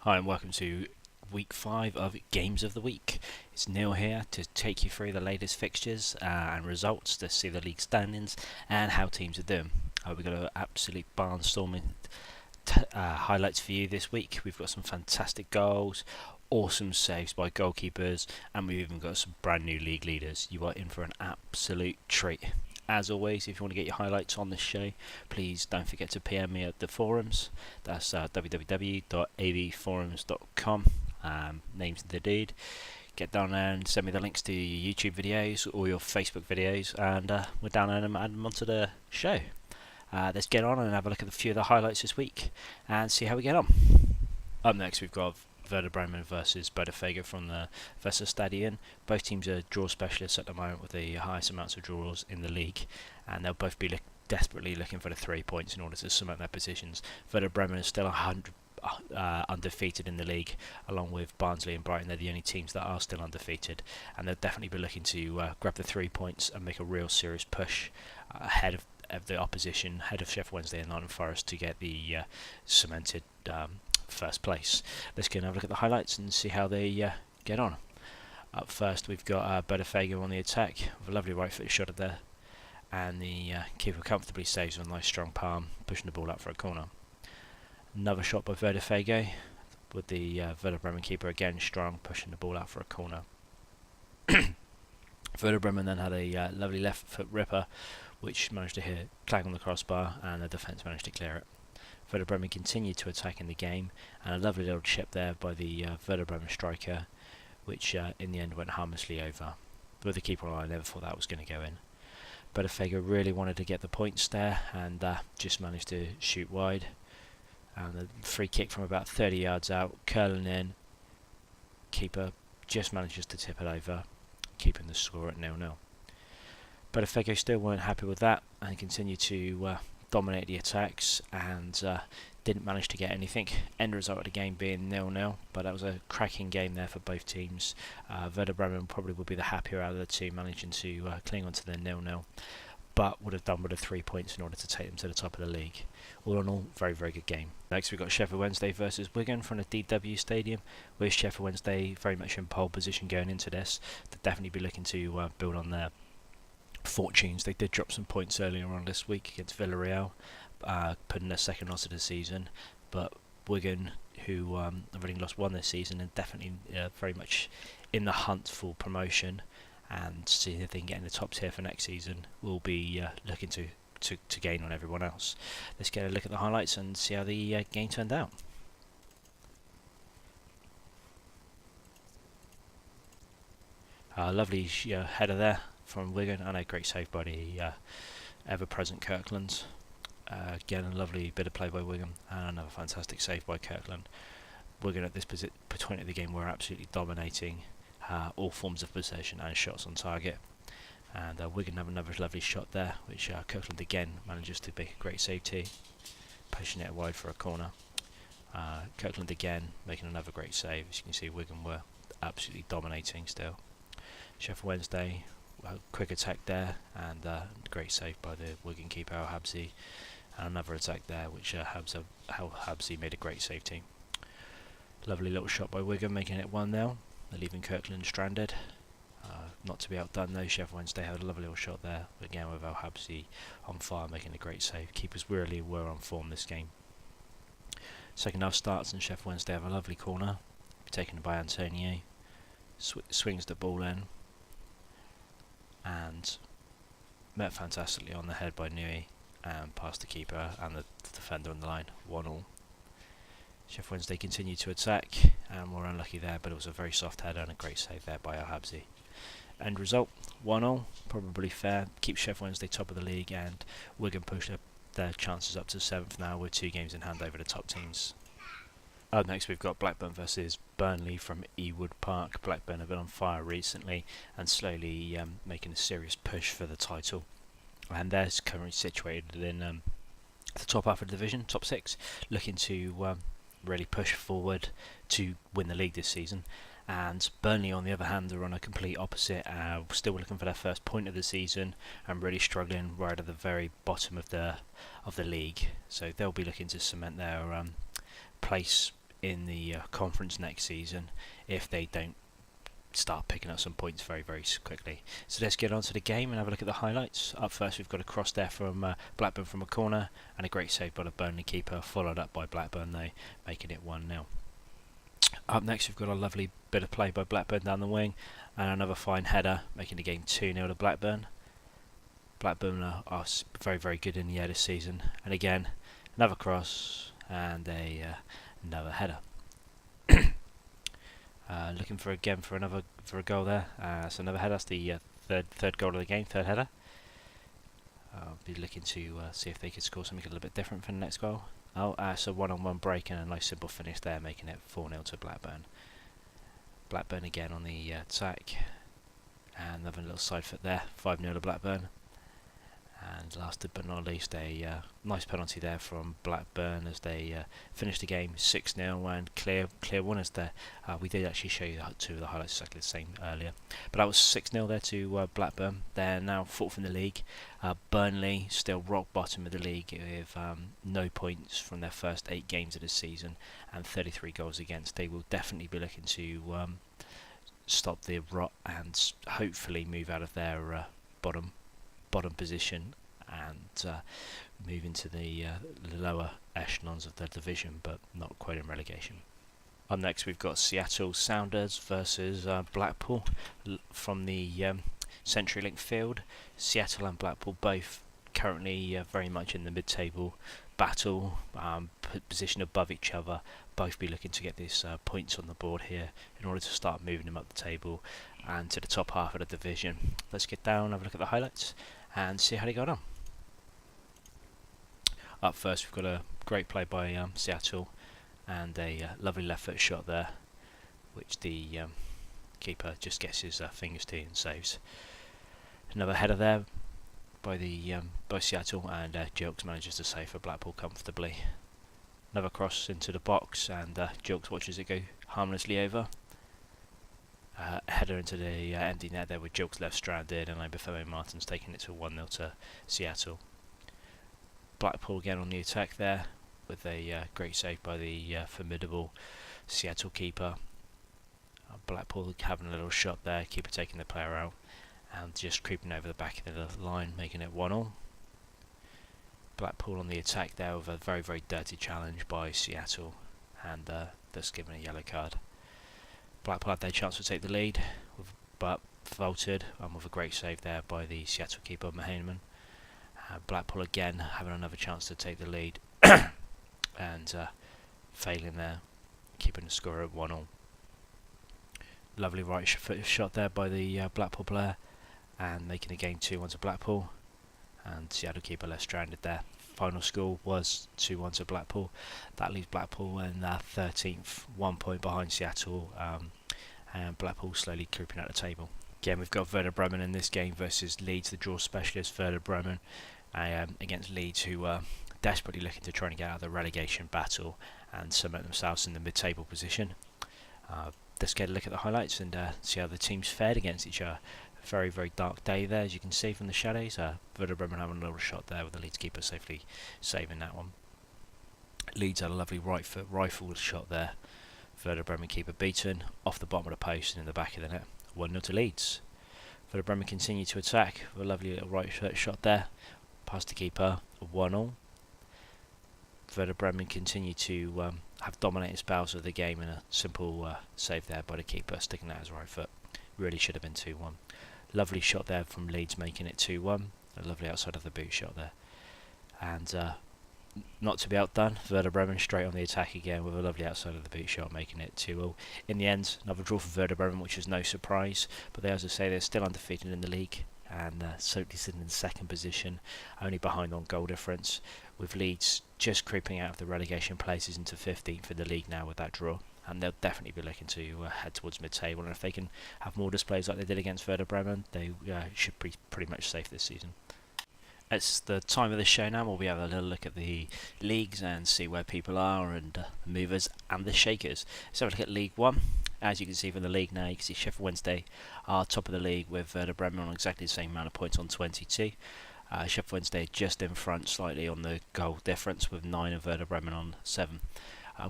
Hi and welcome to week 5 of Games of the Week. It's Neil here to take you through the latest fixtures and results to see the league standings and how teams are doing. We've got an absolute barnstorming highlights for you this week. We've got some fantastic goals, awesome saves by goalkeepers, and we've even got some brand new league leaders. You are in for an absolute treat. As always, if you want to get your highlights on this show, please don't forget to PM me at the forums. That's www.avforums.com. Names in the deed. Get down there and send me the links to your YouTube videos or your Facebook videos, and we're down there and add them onto the show. Let's get on and have a look at a few of the highlights this week and see how we get on. Up next, we've got Werder Bremen versus Botafogo from the Weserstadion. Both teams are draw specialists at the moment with the highest amounts of draws in the league, and they'll both be desperately looking for the 3 points in order to cement their positions. Werder Bremen is still undefeated in the league, along with Barnsley and Brighton. They're the only teams that are still undefeated, and they'll definitely be looking to grab the 3 points and make a real serious push ahead of the opposition, ahead of Sheffield Wednesday and Nottingham Forest to get the cemented first place. Let's go and have a look at the highlights and see how they get on. Up first, we've got Botafogo on the attack with a lovely right foot shot at there, and the keeper comfortably saves with a nice strong palm, pushing the ball out for a corner. Another shot by Botafogo with the Werder Bremen keeper again strong, pushing the ball out for a corner. Werder Bremen then had a lovely left foot ripper which managed to hit clang on the crossbar, and the defence managed to clear it. Werder Bremen continued to attack in the game, and a lovely little chip there by the Werder Bremen striker, which in the end went harmlessly over. With the keeper on, I never thought that was going to go in. Botafogo really wanted to get the points there, and just managed to shoot wide. And the free kick from about 30 yards out, curling in. Keeper just manages to tip it over, keeping the score at 0-0. Botafogo still weren't happy with that and continued to dominate the attacks and didn't manage to get anything. End result of the game being 0-0, but that was a cracking game there for both teams. Werder Bremen probably would be the happier out of the two, managing to cling on to their 0-0, but would have done with the 3 points in order to take them to the top of the league. All in all, very, very good game. Next, we've got Sheffield Wednesday versus Wigan from the DW Stadium, with Sheffield Wednesday very much in pole position going into this. They'll definitely be looking to build on their fortunes. They did drop some points earlier on this week against Villarreal, putting their second loss of the season, but Wigan, who have only lost one this season, and definitely very much in the hunt for promotion and seeing if they can get in the top tier for next season, will be looking to gain on everyone else. Let's get a look at the highlights and see how the game turned out. Lovely header there from Wigan, and a great save by the ever-present Kirkland. Again, a lovely bit of play by Wigan, and another fantastic save by Kirkland. Wigan at this point of the game were absolutely dominating all forms of possession and shots on target. And Wigan have another lovely shot there, which Kirkland again manages to make a great save too, pushing it wide for a corner. Kirkland again making another great save. As you can see, Wigan were absolutely dominating still. Sheffield Wednesday, quick attack there, and great save by the Wigan keeper Al Habsi, and another attack there which Al Habsi made a great save too. Lovely little shot by Wigan, making it 1-0, leaving Kirkland stranded. Not to be outdone though, Sheffield Wednesday had a lovely little shot there, again with Al Habsi on fire, making a great save. Keepers really were on form this game. Second half starts and Sheffield Wednesday have a lovely corner, taken by Antonio, swings the ball in, and met fantastically on the head by Nui, and past the keeper and the defender on the line, 1-1. Sheffield Wednesday continued to attack and were unlucky there, but it was a very soft header and a great save there by Al Habsi. End result, 1-1, probably fair, keeps Sheffield Wednesday top of the league, and Wigan push their chances up to 7th now with 2 games in hand over the top teams. Up next, we've got Blackburn versus Burnley from Ewood Park. Blackburn have been on fire recently and slowly making a serious push for the title, and they're currently situated in the top half of the division, top 6, looking to really push forward to win the league this season. And Burnley, on the other hand, are on a complete opposite, still looking for their first point of the season and really struggling right at the very bottom of the league. So they'll be looking to cement their place in the conference next season if they don't start picking up some points very quickly. So let's get on to the game and have a look at the highlights. Up first we've got a cross there from Blackburn from a corner, and a great save by the Burnley keeper, followed up by Blackburn though, making it 1-0. Up next we've got a lovely bit of play by Blackburn down the wing, and another fine header, making the game 2-0 to Blackburn. Blackburn are very good in the air this season, and again another cross and another header. Looking for a goal there. So another header. That's the third goal of the game, third header. I'll be looking to see if they could score something a little bit different for the next goal. So one-on-one break and a nice simple finish there, making it 4-0 to Blackburn. Blackburn again on the attack, and another little side foot there, 5-0 to Blackburn. And last but not least, a nice penalty there from Blackburn as they finished the game 6-0 and clear winners there. We did actually show you two of the highlights exactly the same earlier. But that was 6-0 there to Blackburn. They're now fourth in the league. Burnley still rock bottom of the league with no points from their first 8 games of the season and 33 goals against. They will definitely be looking to stop the rot and hopefully move out of their bottom position and move into the lower echelons of the division, but not quite in relegation. Up next we've got Seattle Sounders versus Blackpool from the CenturyLink field. Seattle and Blackpool both currently very much in the mid-table battle, position above each other, both be looking to get these points on the board here in order to start moving them up the table and to the top half of the division. Let's get down, have a look at the highlights and see how they got on. Up first we've got a great play by Seattle and a lovely left foot shot there, which the keeper just gets his fingers to and saves. Another header there by Seattle, and Gilks manages to save for Blackpool comfortably. Another cross into the box, and Gilks watches it go harmlessly over. Header into the empty net there with Gilks left stranded, and Obafemi Martin's taking it to 1-0 to Seattle. Blackpool again on the attack there with a great save by the formidable Seattle keeper. Blackpool having a little shot there, keeper taking the player out and just creeping over the back of the line, making it 1-1. Blackpool on the attack there with a very dirty challenge by Seattle, and that's given a yellow card. Blackpool had their chance to take the lead, but vaulted with a great save there by the Seattle keeper Mahayman. Blackpool again having another chance to take the lead and failing there, keeping the score at 1-1. Lovely right foot shot there by the Blackpool player and making the game 2-1 to Blackpool, and Seattle keeper left stranded there. Final score was 2-1 to Blackpool. That leaves Blackpool in 13th, 1 point behind Seattle, and Blackpool slowly creeping out the table. Again, we've got Werder Bremen in this game versus Leeds, the draw specialist Werder Bremen, against Leeds, who are desperately looking to try and get out of the relegation battle and cement themselves in the mid-table position. Let's get a look at the highlights and see how the teams fared against each other. Very dark day there, as you can see from the shadows. Werder Bremen having a little shot there with the Leeds keeper safely saving that one. Leeds had a lovely right foot rifled shot there. Werder Bremen keeper beaten off the bottom of the post and in the back of the net. 1-0 to Leeds. Werder Bremen continue to attack with a lovely little right foot shot there. Past the keeper, 1-0. Werder Bremen continue to have dominated spells of the game, and a simple save there by the keeper, sticking out his right foot. Really should have been 2-1. Lovely shot there from Leeds, making it 2-1. A lovely outside of the boot shot there. And not to be outdone, Werder Bremen straight on the attack again with a lovely outside of the boot shot, making it 2-0. In the end, another draw for Werder Bremen, which is no surprise. But they, as I say, they're still undefeated in the league, and certainly sitting in second position, only behind on goal difference, with Leeds just creeping out of the relegation places into 15th in the league now with that draw. And they'll definitely be looking to head towards mid-table, and if they can have more displays like they did against Werder Bremen, they should be pretty much safe this season. It's the time of the show now where we have a little look at the leagues and see where people are, and the movers and the shakers. Let's have a look at League 1. As you can see from the league now, you can see Sheffield Wednesday are top of the league with Werder Bremen on exactly the same amount of points on 22. Sheffield Wednesday just in front slightly on the goal difference with 9 of Werder Bremen on 7.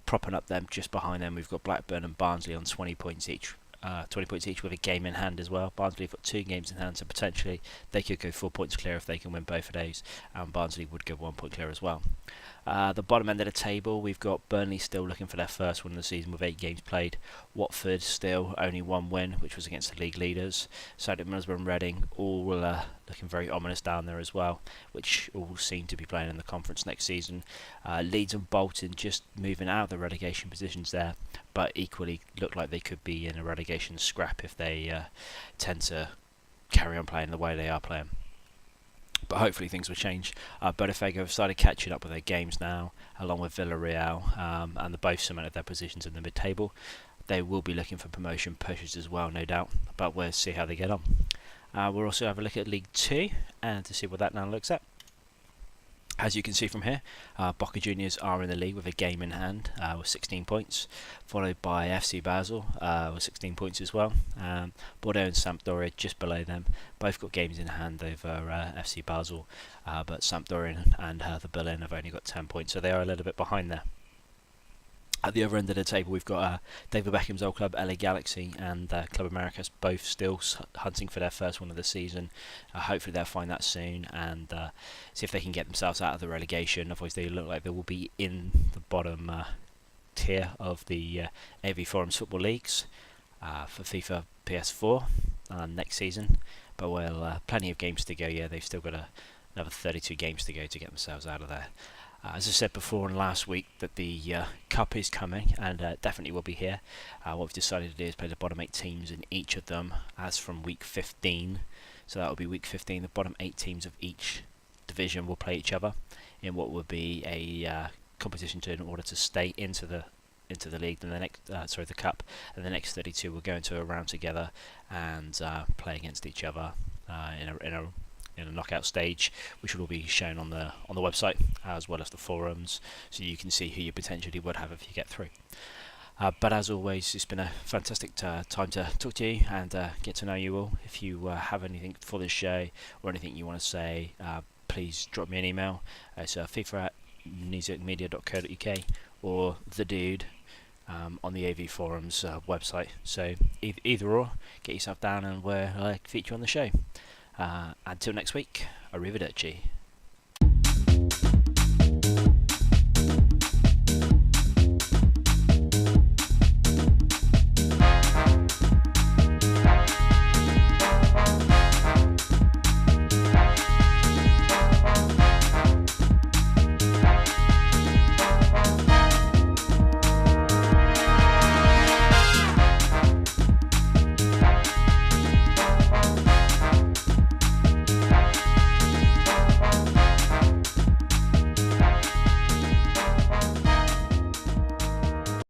Propping up them just behind them, we've got Blackburn and Barnsley on 20 points each. 20 points each with a game in hand as well. Barnsley have got 2 games in hand, so potentially they could go 4 points clear if they can win both of those, and Barnsley would go 1 point clear as well. The bottom end of the table, we've got Burnley still looking for their first win of the season with 8 games played. Watford still only 1 win, which was against the league leaders. Southampton, Middlesbrough and Reading all looking very ominous down there as well, which all seem to be playing in the conference next season. Leeds and Bolton just moving out of the relegation positions there, but equally look like they could be in a relegation scrap if they tend to carry on playing the way they are playing. But hopefully things will change. Botafogo have started catching up with their games now, along with Villarreal, and they both cemented their positions in the mid-table. They will be looking for promotion pushes as well, no doubt, but we'll see how they get on. We'll also have a look at League 2 and to see what that now looks at. As you can see from here, Boca Juniors are in the league with a game in hand with 16 points, followed by FC Basel with 16 points as well. Bordeaux and Sampdoria just below them, both got games in hand over FC Basel, but Sampdoria and Hertha Berlin have only got 10 points, so they are a little bit behind there. At the other end of the table, we've got David Beckham's old club, LA Galaxy, and Club Americas, both still hunting for their first one of the season. Hopefully they'll find that soon and see if they can get themselves out of the relegation. Otherwise, they look like they will be in the bottom tier of the AVForums football leagues for FIFA PS4 next season. But plenty of games to go. Yeah, they've still got another 32 games to go to get themselves out of there. As I said before and last week, that the Cup is coming and definitely will be here. What we've decided to do is play the bottom 8 teams in each of them as from week 15. So that will be week 15. The bottom 8 teams of each division will play each other in what will be a competition in order to stay into the league. Then the Cup, and the next 32 will go into a round together and play against each other in a knockout stage, which will be shown on the website as well as the forums, so you can see who you potentially would have if you get through. But as always, it's been a fantastic time to talk to you and get to know you all. If you have anything for this show or anything you want to say, please drop me an email. It's FIFA@nuzikmedia.co.uk or the dude on the AVForums website. So either or, get yourself down and we'll feature on the show. Until next week, arrivederci.